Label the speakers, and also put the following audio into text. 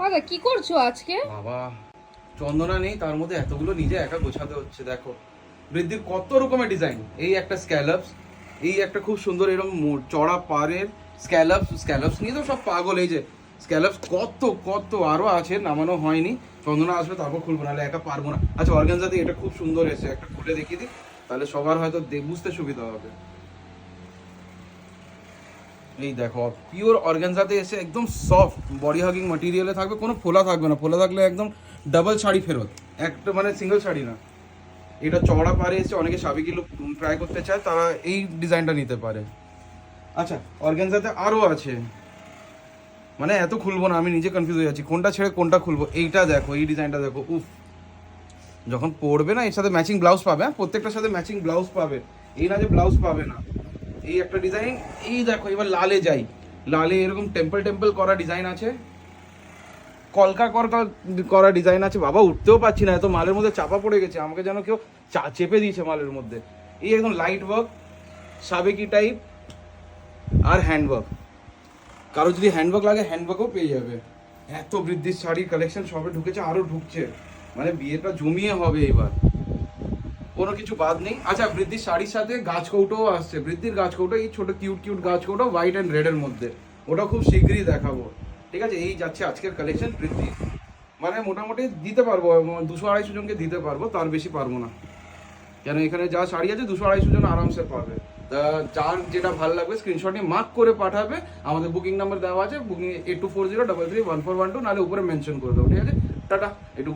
Speaker 1: দাদা কি করছো আজকে?
Speaker 2: বাবা, চন্দনা নেই, তার মধ্যে এতগুলো নিজে একা গোছাতে হচ্ছে। দেখো বৃদ্ধির কত রকমের ডিজাইন। এই একটা স্ক্যালপস, এই একটা খুব সুন্দর এরকম চড়া পাড়ের স্ক্যালপস। স্ক্যালপস নিয়ে তো সব পাগল। এই যে স্ক্যালপস কত কত আরো আছে, নামানো হয়নি। চন্দনা আসবে তারপর খুলবো, নাহলে একা পারবো না। আচ্ছা, অর্গানজাতে এটা খুব সুন্দর এসে, একটা খুলে দেখিয়ে দিই, তাহলে সবার হয়তো বুঝতে সুবিধা হবে। এই দেখো, পিওর অর্গানজাতে এসে একদম সফট বডি হাগিং ম্যাটেরিয়ালে থাকবে, কোনো ফোলা থাকবে না। ফোলা থাকলে একদম ডাবল শাড়ি ফেরত, একটা মানে সিঙ্গেল শাড়ি না। এটা চওড়া পারে এসে অনেকে সাবিকি লুক ট্রাই করতে চায়, তারা এই ডিজাইনটা নিতে পারে। আচ্ছা, অর্গানজাতে আরও আছে, মানে এত খুলবো না, আমি নিজে কনফিউজ হয়ে যাচ্ছি কোনটা ছেড়ে কোনটা খুলবো। এইটা দেখো, এই ডিজাইনটা দেখো, উফ, যখন পরবে না এর সাথে ম্যাচিং ব্লাউজ পাবে। হ্যাঁ, প্রত্যেকটার সাথে ম্যাচিং ব্লাউজ পাবে, এই না যে ব্লাউজ পাবে না। এই একটা ডিজাইন, এই দেখো। এবার লালে যাই, লালে এরকম টেম্পল টেম্পল করা ডিজাইন আছে, কলকা কলকা করা ডিজাইন আছে। বাবা, উঠতেও পারছি না, এত মালের মধ্যে চাপা পড়ে গেছে, আমাকে যেন কেউ চেপে দিয়েছে মালের মধ্যে। এই একদম লাইট ওয়ার্ক, সাবেকি টাইপ, আর হ্যান্ডওয়ার্ক। কারো যদি হ্যান্ডওয়ার্ক লাগে হ্যান্ডওয়ার্কও পেয়ে যাবে। এত বৃদ্ধির শাড়ির কালেকশন সবে ঢুকেছে, আরও ঢুকছে, মানে বিয়েটা জমিয়ে হবে এবার, কোনো কিছু বাদ নেই। আচ্ছা, বৃদ্ধির শাড়ির সাথে গাছ কৌটোও আসছে। বৃদ্ধির গাছ কৌটো, এই ছোট কিউট কিউট গাছ কৌটো, হোয়াইট অ্যান্ড রেডের মধ্যে, ওটা খুব শীঘ্রই দেখাবো। ঠিক আছে, এই যাচ্ছে আজকের কালেকশন বৃদ্ধি। মানে মোটামুটি দিতে পারবো 200-250 জনকে দিতে পারবো, তার বেশি পারবো না। কেন এখানে যা শাড়ি আছে 200-250 জন আরামসে পাবে। তা যার যেটা ভালো লাগবে স্ক্রিনশট নিয়ে মার্ক করে পাঠাবে। আমাদের বুকিং নাম্বার দেওয়া আছে, বুকিং 8240331412, নাহলে উপরে মেনশন করে দেবো। ঠিক আছে, টাটা। একটু